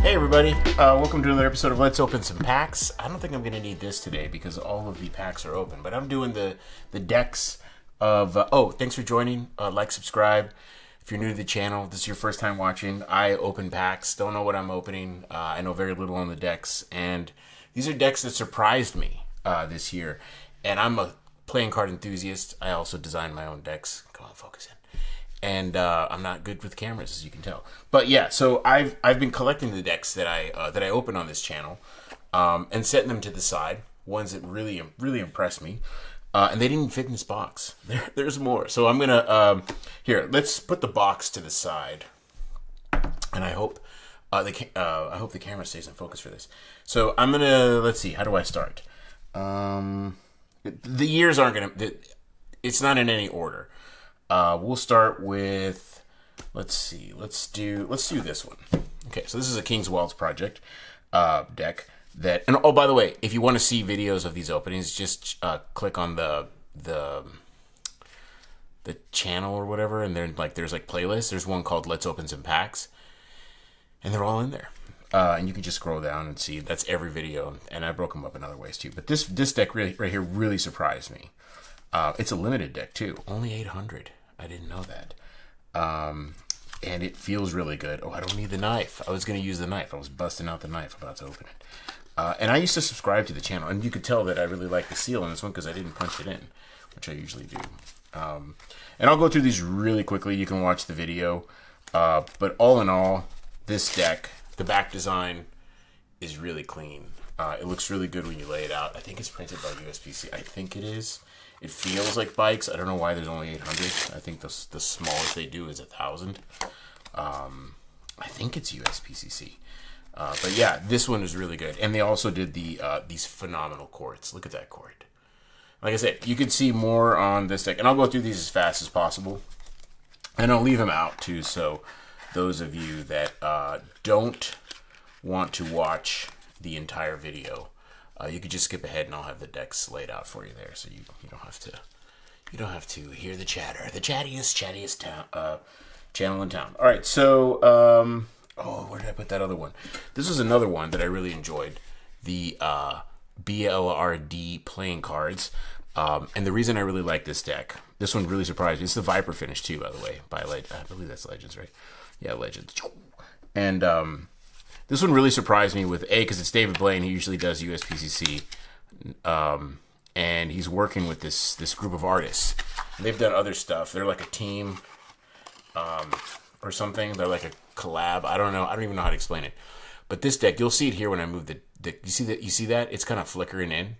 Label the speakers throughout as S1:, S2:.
S1: Hey everybody, welcome to another episode of Let's Open Some Packs. I don't think I'm going to need this today because all of the packs are open, but I'm doing the decks of... oh, thanks for joining. Like, subscribe. If you're new to the channel, this is your first time watching, I open packs. Don't know what I'm opening. I know very little on the decks, and these are decks that surprised me this year. And I'm a playing card enthusiast. I also design my own decks. Come on, focus in. And I'm not good with cameras, as you can tell. But yeah, so I've been collecting the decks that I open on this channel, and setting them to the side. Ones that really impressed me, and they didn't fit in this box. There's more. So I'm gonna here. Let's put the box to the side, and I hope the camera stays in focus for this. So I'm gonna let's see. How do I start? The years aren't gonna. It's not in any order. We'll start with, let's see, let's do this one. Okay, so this is a King's Waltz Project deck that, and oh, by the way, if you want to see videos of these openings, just click on the channel or whatever, and there's like playlists. There's one called Let's Open Some Packs, and they're all in there. And you can just scroll down and see that's every video, and I broke them up in other ways too. But this deck right here really surprised me. It's a limited deck too, only 800. I didn't know that. And it feels really good. Oh, I don't need the knife. I was going to use the knife. I was busting out the knife about to open it. And I used to subscribe to the channel, and you could tell that I really like the seal on this one because I didn't punch it in, which I usually do. And I'll go through these really quickly. You can watch the video. But all in all, this deck, the back design is really clean. It looks really good when you lay it out. I think it's printed by USPC. I think it is. It feels like bikes. I don't know why there's only 800. I think the smallest they do is 1,000. I think it's USPCC. But yeah, this one is really good. And they also did these phenomenal cords. Look at that cord. Like I said, you can see more on this deck. And I'll go through these as fast as possible. And I'll leave them out too. So those of you that don't want to watch the entire video, you could just skip ahead, and I'll have the decks laid out for you there, so you don't have to hear the chatter, the chattiest channel in town. All right, so oh, where did I put that other one? This is another one that I really enjoyed, the BLRD playing cards, and the reason I really like this deck, this one really surprised me. It's the Viper finish too, by the way, by I believe that's Legends, right? Yeah, Legends, and this one really surprised me with because it's David Blaine. He usually does USPCC, and he's working with this group of artists. And they've done other stuff. They're like a team, or something. They're like a collab. I don't know. I don't even know how to explain it. But this deck, you'll see it here when I move the you see that? You see that? It's kind of flickering in.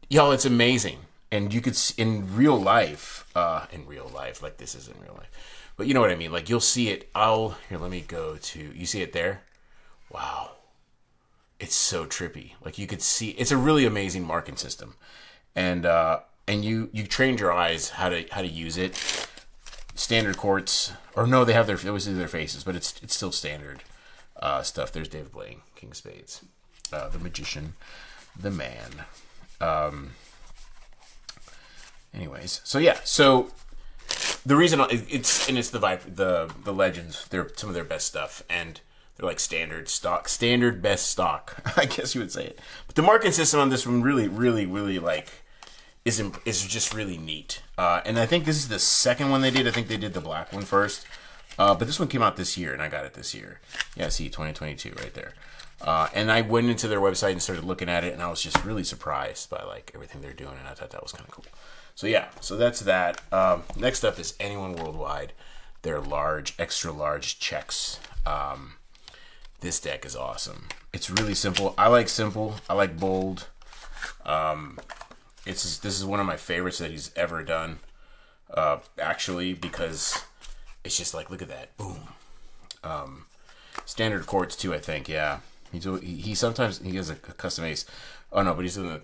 S1: Y'all, it's amazing. And you could see in real life, like this is in real life. But you know what I mean. Like you'll see it. Here. Let me go to. You see it there? Wow, it's so trippy. Like you could see, it's a really amazing marking system, and you trained your eyes how to use it. Standard quartz, or no, they have their faces, but it's still standard stuff. There's David Blaine, King of Spades, the Magician, the Man. Anyways, so yeah, so the reason it's the Viper, the Legends. They're some of their best stuff, and they're like standard best stock, I guess you would say it. But the marking system on this one really like is just really neat. And I think this is the second one they did. I think they did the black one first. But this one came out this year, and I got it this year. Yeah, see, 2022 right there. And I went into their website and started looking at it, and I was just really surprised by like everything they're doing, and I thought that was kind of cool. So yeah, so that's that. Next up is Anyone Worldwide. They're large, extra large checks. This deck is awesome. It's really simple. I like simple. I like bold. This is one of my favorites that he's ever done. Actually, because it's just like, look at that, boom. Standard quartz too, I think. Yeah, he sometimes he has a custom ace. Oh no, but he's doing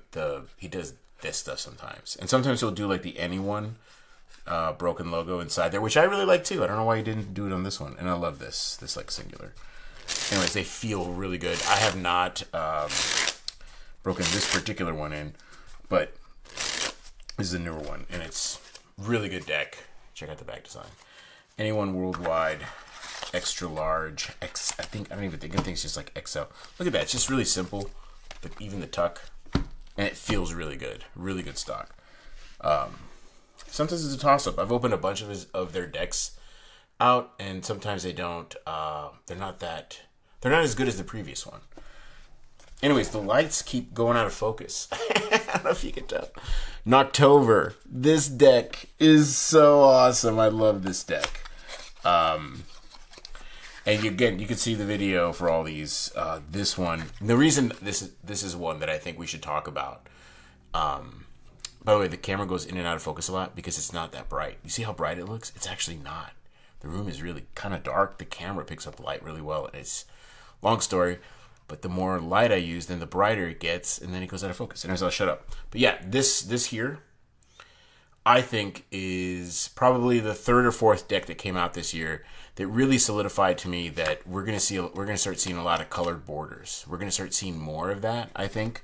S1: he does this stuff sometimes, and sometimes he'll do like the Anyone broken logo inside there, which I really like too. I don't know why he didn't do it on this one, and I love this like singular. Anyways, they feel really good. I have not broken this particular one in, but this is a newer one, and it's really good deck. Check out the back design. Anyone Worldwide. extra large, X. I don't even think it's just like XL. Look at that. It's just really simple. Like even the tuck, and it feels really good. Really good stock. Sometimes it's a toss-up. I've opened a bunch of their decks out, and sometimes they don't. They're not as good as the previous one. Anyways, the lights keep going out of focus. I don't know if you can tell. Noctober. This deck is so awesome. I love this deck. And again, you can see the video for all these. This one. The reason this is one that I think we should talk about. By the way, the camera goes in and out of focus a lot because it's not that bright. You see how bright it looks? It's actually not. The room is really kind of dark. The camera picks up light really well. And it's long story. But the more light I use, then the brighter it gets, and then it goes out of focus. And I'll shut up. But yeah, this here, I think, is probably the third or fourth deck that came out this year that really solidified to me that we're gonna start seeing a lot of colored borders. We're gonna start seeing more of that. I think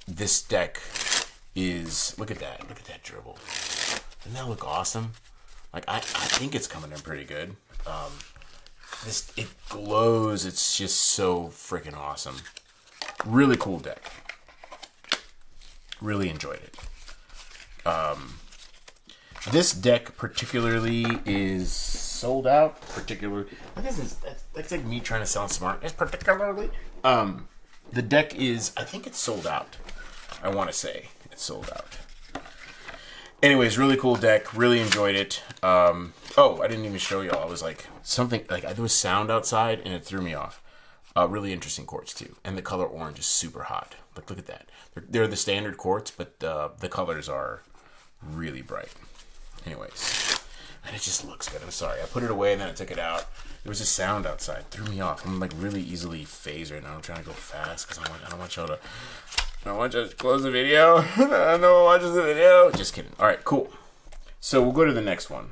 S1: this deck is look at that dribble. Doesn't that look awesome? Like I think it's coming in pretty good. It glows. It's just so freaking awesome. Really cool deck. Really enjoyed it. This deck particularly is sold out. That's like me trying to sound smart. It's particularly. The deck is. I think it's sold out. I want to say it's sold out. Anyways, really cool deck. Really enjoyed it. Oh, I didn't even show y'all. I was like there was sound outside and it threw me off. Really interesting quartz too, and the color orange is super hot. Like look at that. They're the standard quartz, but the colors are really bright. Anyways, and it just looks good. I'm sorry, I put it away and then I took it out. There was a sound outside, it threw me off. I'm like really easily phased right now. I'm trying to go fast because I don't want y'all to. I want you to close the video. No one watches the video. Just kidding. All right, cool. So we'll go to the next one,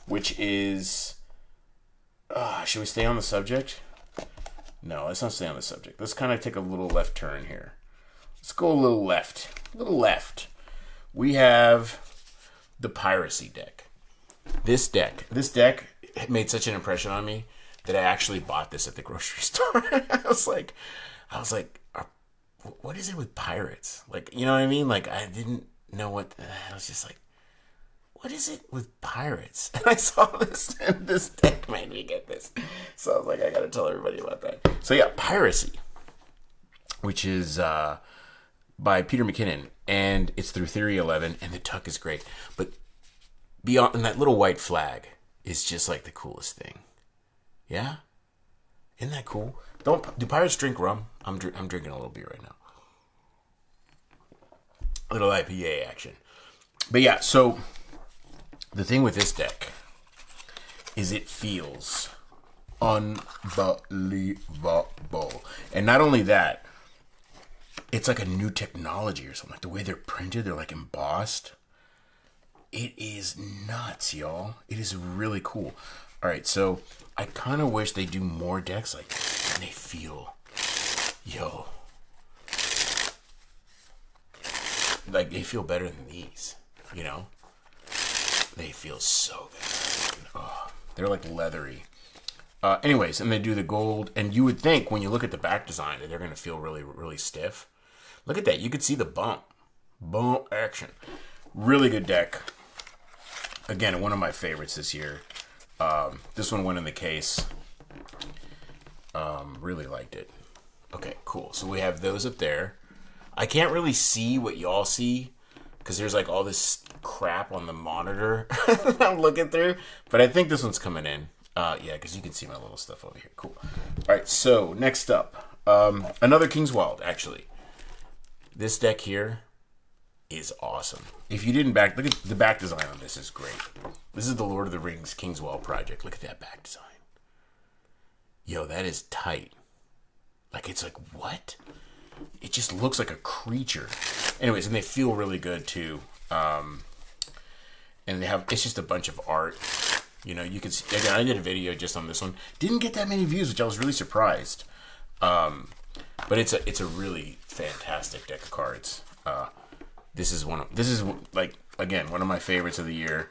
S1: which is. Should we stay on the subject? No, let's not stay on the subject. Let's kind of take a little left turn here. Let's go a little left. A little left. We have the Piracy deck. This deck made such an impression on me that I actually bought this at the grocery store. I was like, what is it with pirates? Like, you know what I mean? Like, I didn't know what. I was just like, what is it with pirates? And I saw this, and this deck made me get this. So I was like, I gotta tell everybody about that. So yeah, Piracy, which is by Peter McKinnon, and it's through Theory 11, and the tuck is great. But beyond, and that little white flag is just like the coolest thing. Yeah, isn't that cool? Do pirates drink rum? I'm drinking a little beer right now. A little IPA action. But yeah, so the thing with this deck is it feels unbelievable. And not only that, it's like a new technology or something. Like the way they're printed, they're like embossed. It is nuts, y'all. It is really cool. All right, so I kind of wish they do more decks like this, and they feel, like they feel better than these, you know? They feel so good. Oh, they're like leathery. Anyways, and they do the gold, and you would think when you look at the back design that they're going to feel really, really stiff. Look at that. You could see the bump action. Really good deck. Again, one of my favorites this year. This one went in the case. Really liked it. Okay, cool. So we have those up there. I can't really see what y'all see because there's like all this crap on the monitor I'm looking through. But I think this one's coming in. Yeah, because you can see my little stuff over here. Cool. All right, so next up, another King's Wild, actually. This deck here is awesome. If you didn't look at the back design on this is great. This is the Lord of the Rings King's Wild project. Look at that back design. Yo, that is tight. Like, it's like, what? It just looks like a creature. Anyways, and they feel really good, too. And it's just a bunch of art. You know, you can see, again, I did a video just on this one. Didn't get that many views, which I was really surprised. But it's a really fantastic deck of cards. This is like, again, one of my favorites of the year.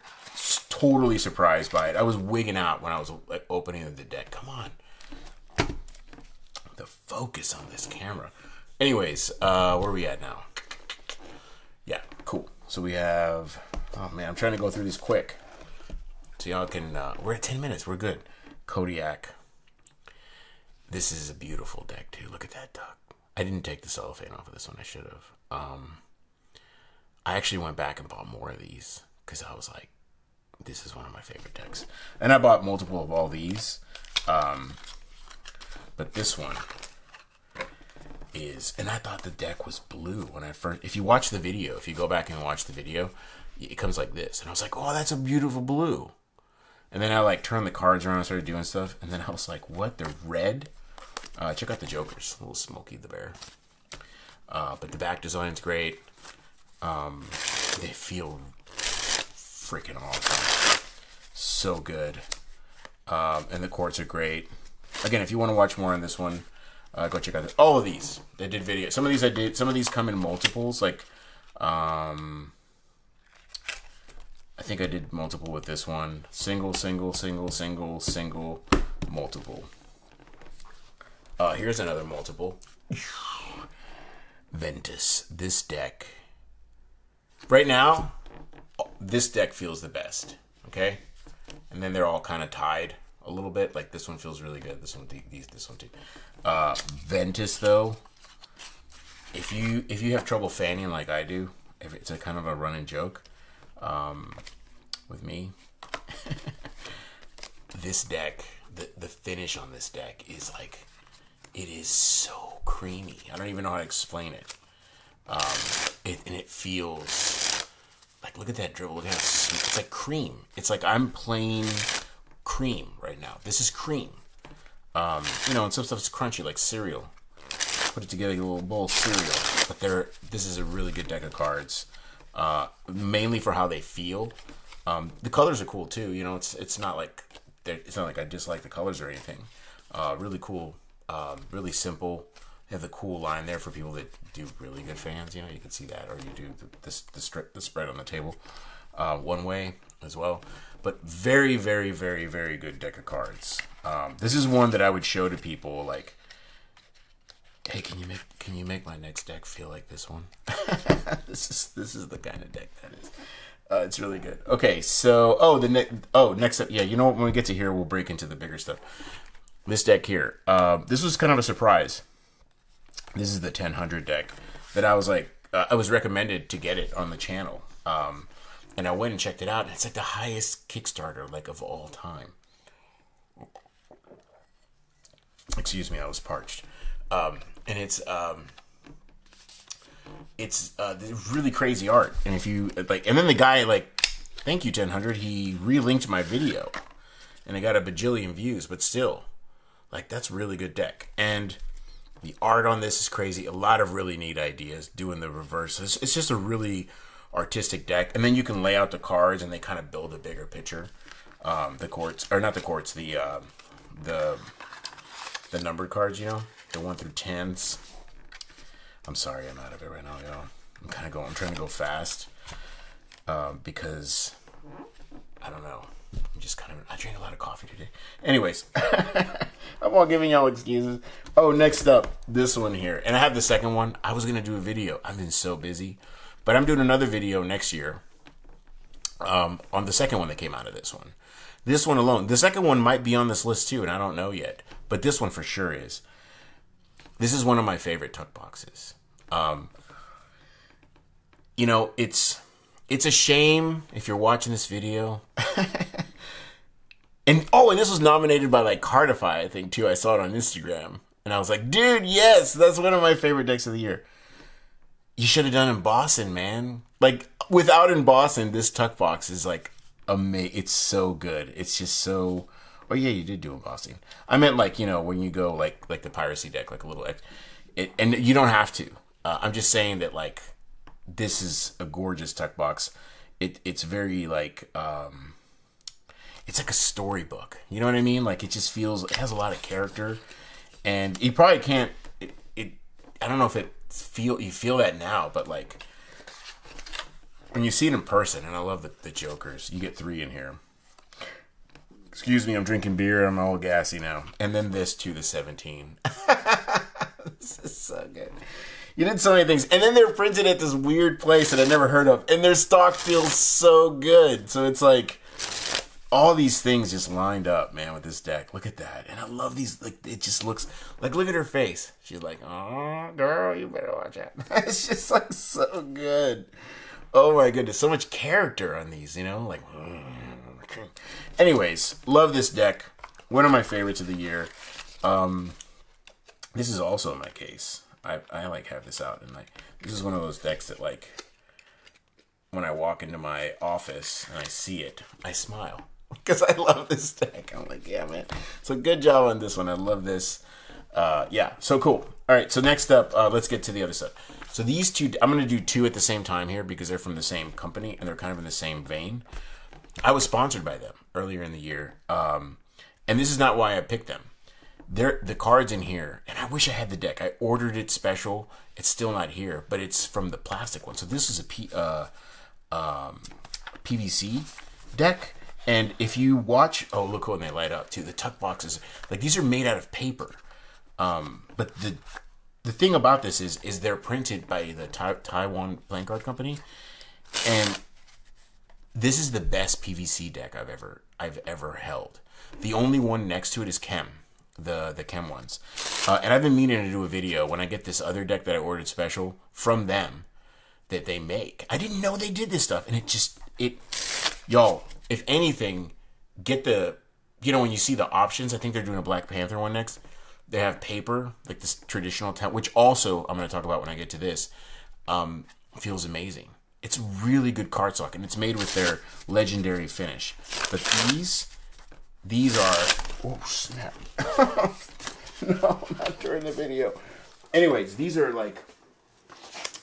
S1: Totally surprised by it. I was wigging out when I was like opening of the deck. Come on. The focus on this camera. Anyways, where are we at now? Yeah, cool. So we have, oh man, I'm trying to go through these quick. So y'all can, we're at 10 minutes. We're good. Kodiak. This is a beautiful deck too. Look at that duck. I didn't take the cellophane off of this one. I should have. I actually went back and bought more of these because I was like, this is one of my favorite decks. And I bought multiple of all these. But this one is, and I thought the deck was blue when I first, if you watch the video, if you go back and watch the video, it comes like this. And I was like, oh, that's a beautiful blue. And then I like turned the cards around and started doing stuff. And then I was like, what? They're red? Check out the Jokers. A little Smokey the Bear. But the back design's great. They feel freaking awesome. So good. And the quartz are great. Again, if you want to watch more on this one, go check out this. All of these. They did video. Some of these I did. Some of these come in multiples. Like, I think I did multiple with this one. Single, single, single, single, single, multiple. Here's another multiple. Ventus. This deck. Right now, this deck feels the best. Okay? And then they're all kind of tied a little bit. Like this one feels really good. This one, this one too. Ventus though, if you have trouble fanning like I do, if it's a kind of a running joke, with me, this deck, the finish on this deck is like, it is so creamy. I don't even know how to explain it. And it feels like, look at that dribble. Look at how sweet. It's like cream. It's like I'm playing cream right now. This is cream. You know, and some stuff is crunchy like cereal. Put it together, a little bowl of cereal. But this is a really good deck of cards. Mainly for how they feel. The colors are cool too. You know, it's not like I dislike the colors or anything. Really cool. Really simple. They have the cool line there for people that do really good fans. You know, you can see that, or you do the spread on the table one way as well. But very, very, very, very good deck of cards. This is one that I would show to people like, hey, can you make my next deck feel like this one? This is the kind of deck that is. It's really good. Okay, so next up, yeah, you know what? When we get to here, we'll break into the bigger stuff. This deck here, this was kind of a surprise. This is the 1000 deck that I was like, I was recommended to get it on the channel, and I went and checked it out, and it's like the highest Kickstarter like of all time. Excuse me, I was parched. And it's really crazy art. And if you like, and then the guy like, thank you 1000, he relinked my video, and I got a bajillion views. But still, like, that's really good deck. And the art on this is crazy. A lot of really neat ideas doing the reverse. It's just a really artistic deck. And then you can lay out the cards, and they kind of build a bigger picture. The quartz, or not the quartz, the numbered cards, you know, the 1 through 10s. I'm sorry, I'm out of it right now, y'all. I'm trying to go fast, because I don't know. I drank a lot of coffee today. Anyways, I'm all giving y'all excuses. Oh, next up, this one here. And I have the second one. I was going to do a video. I've been so busy. But I'm doing another video next year on the second one that came out of this one. This one alone. The second one might be on this list too, and I don't know yet. But this one for sure is. This is one of my favorite tuck boxes. You know, it's a shame if you're watching this video. And this was nominated by like Cardify, I think too. I saw it on Instagram, and I was like, dude, yes, that's one of my favorite decks of the year. You should have done embossing, man. Like, without embossing, this tuck box is like amazing. It's so good. It's just so. Oh yeah, you did do embossing. I meant like, you know, when you go like the piracy deck, like a little. And you don't have to. I'm just saying that like, this is a gorgeous tuck box. It's very like. It's like a storybook. You know what I mean? Like, it just feels, it has a lot of character, and you probably can't. I don't know if you feel that now, but like when you see it in person, and I love the Jokers. You get 3 in here. Excuse me, I'm drinking beer. I'm all gassy now. And then this too, the 17. This is so good. You did so many things. And then they're printed at this weird place that I never heard of. And their stock feels so good. So it's like all these things just lined up, man, with this deck. Look at that. And I love these. Like, it just looks like, look at her face. She's like, oh, girl, you better watch out. It's just like so good. Oh my goodness. So much character on these, you know? Like, anyways, love this deck. One of my favorites of the year. This is also in my case. I like have this out, and like this is one of those decks that like when I walk into my office and I see it, I smile because I love this deck. I'm like, yeah, man. So good job on this one. I love this. Yeah, so cool. All right, so next up, let's get to the other stuff. So these two, I'm going to do two at the same time here because they're from the same company and they're kind of in the same vein. I was sponsored by them earlier in the year, and this is not why I picked them. The cards in here, and I wish I had the deck. I ordered it special. It's still not here, but it's from the plastic one. So this is a PVC deck, and if you watch, oh look when they light up too. The tuck boxes, like these are made out of paper. But the thing about this is they're printed by the Taiwan playing card company, and this is the best PVC deck I've ever held. The only one next to it is Chem. The Chem ones. And I've been meaning to do a video when I get this other deck that I ordered special from them that they make. I didn't know they did this stuff. And y'all, if anything, get the, you know, when you see the options, I think they're doing a Black Panther one next. They have paper, like this traditional, which also I'm going to talk about when I get to this, feels amazing. It's really good cardstock, and it's made with their legendary finish. But these are, oh snap. No, not during the video. Anyways, these are like,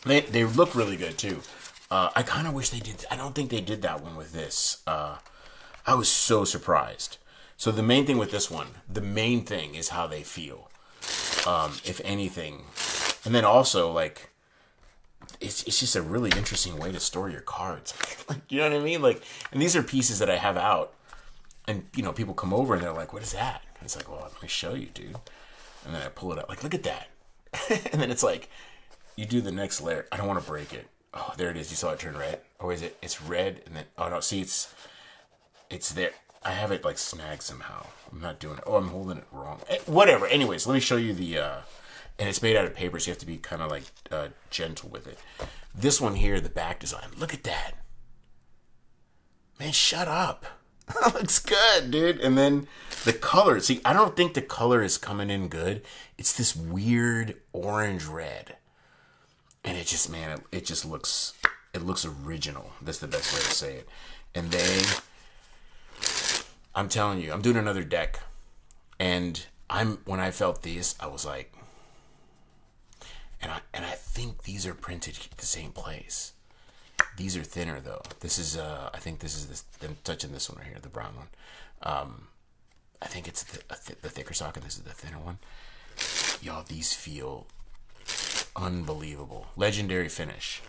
S1: they look really good too. I kind of wish they did, I don't think they did that one with this. I was so surprised. So the main thing with this one, the main thing is how they feel, if anything. And then also like, it's just a really interesting way to store your cards. Like, you know what I mean? Like, and these are pieces that I have out. And, you know, people come over and they're like, what is that? And it's like, well, let me show you, dude. And then I pull it out. Like, look at that. And then it's like, you do the next layer. I don't want to break it. Oh, there it is. You saw it turn red? Or is it? It's red. And then, oh, no. See, it's there. I have it, like, snagged somehow. I'm not doing it. Oh, I'm holding it wrong. Whatever. Anyways, let me show you the, and it's made out of paper, so you have to be kind of, like, gentle with it. This one here, the back design. Look at that. Man, shut up. That looks good, dude. And then the color. See, I don't think the color is coming in good. It's this weird orange red. And it just, man, it just looks, it looks original. That's the best way to say it. And I'm telling you, I'm doing another deck. And when I felt these, I was like, and I think these are printed at the same place. These are thinner though. This is I think this is I'm touching this one right here, the brown one. I think it's the thicker stock, and this is the thinner one. Y'all, these feel unbelievable. Legendary finish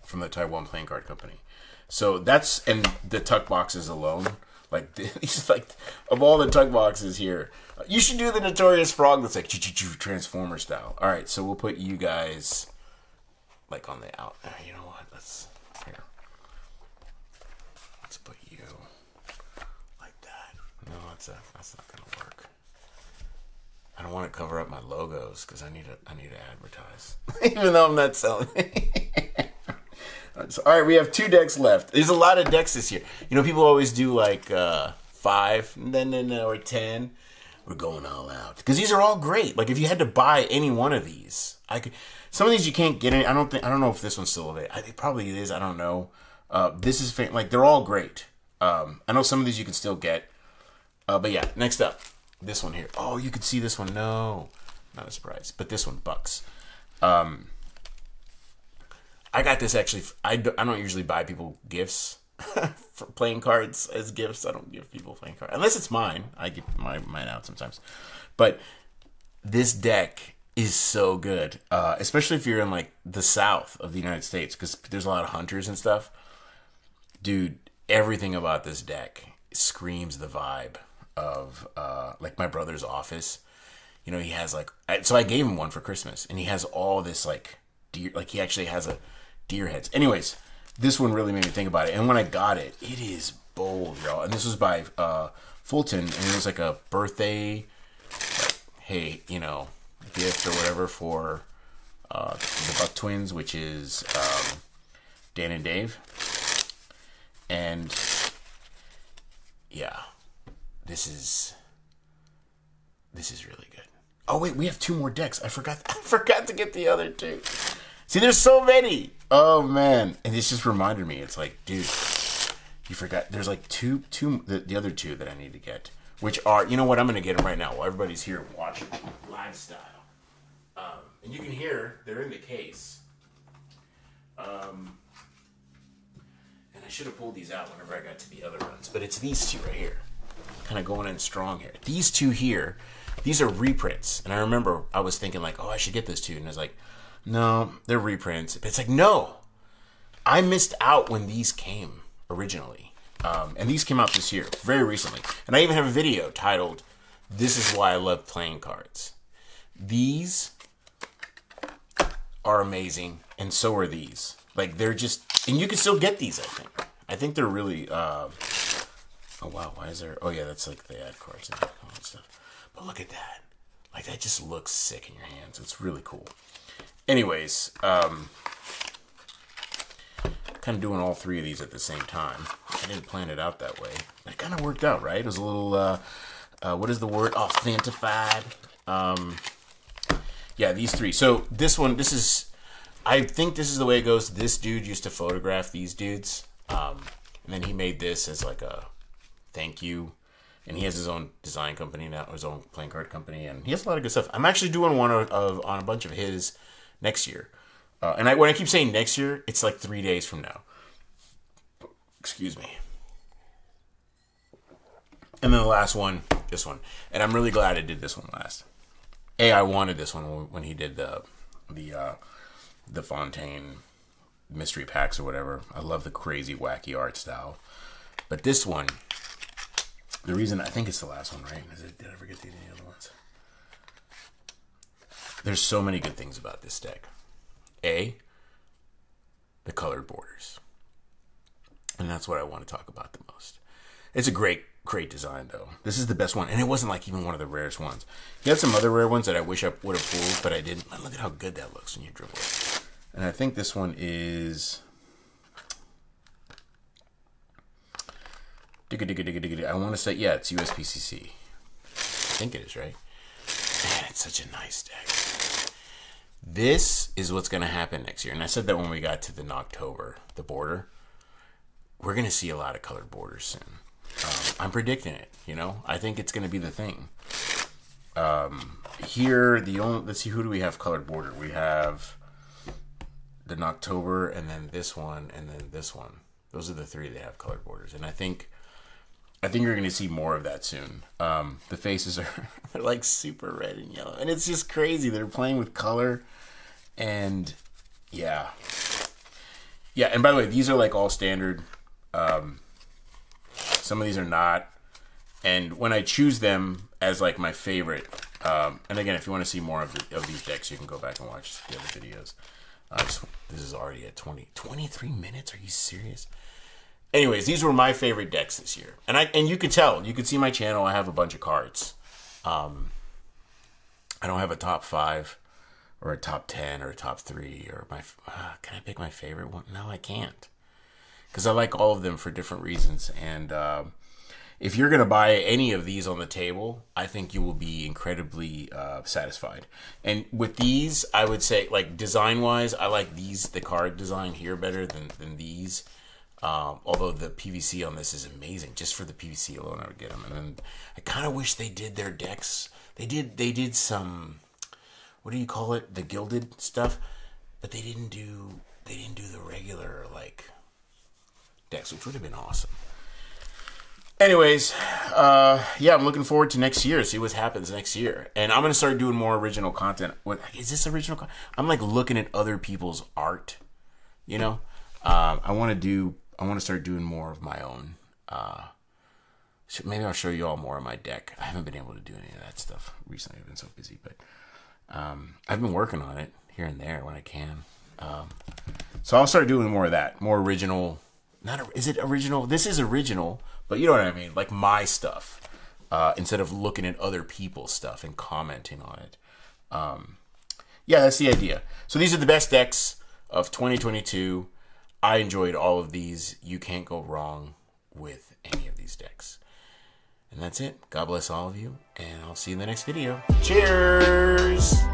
S1: from the Taiwan playing card company. So that's, and the tuck boxes alone, like these, like of all the tuck boxes here, you should do the Notorious Frog that's like Transformer style. All right, so we'll put you guys like on the out. You know what? Let's put you like that. No, that's not gonna work. I don't want to cover up my logos because I need to advertise, even though I'm not selling. So, all right, we have 2 decks left. There's a lot of decks this year. You know, people always do like 5, or 10. We're going all out because these are all great. Like if you had to buy any one of these, some of these you can't get any. I don't know if this one's still available. It probably is. I don't know. This is like they're all great. I know some of these you can still get. But yeah, next up, this one here. Oh, you could see this one. No, not a surprise. But this one, Bucks. I got this actually. I don't usually buy people gifts for playing cards as gifts. I don't give people playing cards unless it's mine. I give mine out sometimes. But this deck is so good, especially if you're in like the south of the United States, because there's a lot of hunters and stuff. Dude, everything about this deck screams the vibe of like my brother's office. You know, he has like, so I gave him one for Christmas, and he has all this like deer, like he actually has a deer heads. Anyways, this one really made me think about it, and when I got it, it is bold, y'all. And this was by Fulton, and it was like a birthday, like, hey, you know, gift or whatever for the Buck twins, which is Dan and Dave. And yeah, this is really good. Oh wait, we have 2 more decks. I forgot to get the other 2. See, there's so many. Oh man, and this just reminded me. It's like, dude, you forgot. There's like the other 2 that I need to get, which are, you know what? I'm gonna get them right now while everybody's here watching live style. And you can hear they're in the case. And I should have pulled these out whenever I got to the other ones, but it's these 2 right here, kind of going in strong here. These 2 here, these are reprints, and I remember I was thinking like, oh, I should get those 2, and I was like, no, they're reprints. But it's like, no, I missed out when these came originally, and these came out this year, very recently, and I even have a video titled "This is why I love playing cards." These are amazing, and so are these. Like, they're just, and you can still get these, I think. I think they're really, oh wow, why is there, oh yeah, that's like the ad cards and all that stuff. But look at that. Like, that just looks sick in your hands. It's really cool. Anyways, kind of doing all 3 of these at the same time. I didn't plan it out that way. It kind of worked out, right? It was a little, what is the word? Authentified. Yeah, these 3. So this one, this is, I think this is the way it goes. This dude used to photograph these dudes. And then he made this as like a thank you. And he has his own design company now, his own playing card company. And he has a lot of good stuff. I'm actually doing one on a bunch of his next year. And when I keep saying next year, it's like 3 days from now. Excuse me. And then the last one, this one. And I'm really glad I did this one last. I wanted this one when he did the Fontaine mystery packs or whatever. I love the crazy, wacky art style. But this one, the reason, I think it's the last one, right? Did I forget any other ones? There's so many good things about this deck. The colored borders. And that's what I want to talk about the most. It's a great design, though. This is the best one. And it wasn't like even one of the rarest ones. You had some other rare ones that I wish I would have pulled, but I didn't. Look at how good that looks when you dribble it. And I think this one is... I want to say, yeah, it's USPCC. I think it is, right? Man, it's such a nice deck. This is what's going to happen next year. And I said that when we got to the Knocktober, the border. We're going to see a lot of colored borders soon. I'm predicting it, you know? I think it's going to be the thing. Here, let's see, who do we have colored border? We have the Knocktober, and then this one, and then this one. Those are the 3 that have colored borders. And I think you're going to see more of that soon. The faces are they're like super red and yellow. And it's just crazy. They're playing with color. And yeah. Yeah, and by the way, these are like all standard. Some of these are not. And when I choose them as like my favorite, and again, if you want to see more of these decks, you can go back and watch the other videos. This is already at 23 minutes. Are you serious? Anyways, these were my favorite decks this year. And you can tell. You can see my channel. I have a bunch of cards. I don't have a top 5 or a top 10 or a top 3 or can I pick my favorite one? No, I can't. Because I like all of them for different reasons. And if you're going to buy any of these on the table, I think you will be incredibly satisfied. And with these, I would say, like, design-wise, I like the card design here better than these. Although the PVC on this is amazing. Just for the PVC alone, I would get them. And then I kind of wish they did their decks. They did some, what do you call it? The gilded stuff. But they didn't do the regular, like, decks, which would have been awesome. Anyways, yeah, I'm looking forward to next year. See what happens next year. And I'm going to start doing more original content. Is this original content? I'm like looking at other people's art, you know? I want to start doing more of my own maybe I'll show you all more of my deck. I haven't been able to do any of that stuff recently. I've been so busy, but I've been working on it here and there when I can. So I'll start doing more of that, more original. Is it original? This is original, but you know what I mean, like my stuff, instead of looking at other people's stuff and commenting on it. Yeah, that's the idea. So these are the best decks of 2022. I enjoyed all of these. You can't go wrong with any of these decks. And that's it. God bless all of you, and I'll see you in the next video. Cheers!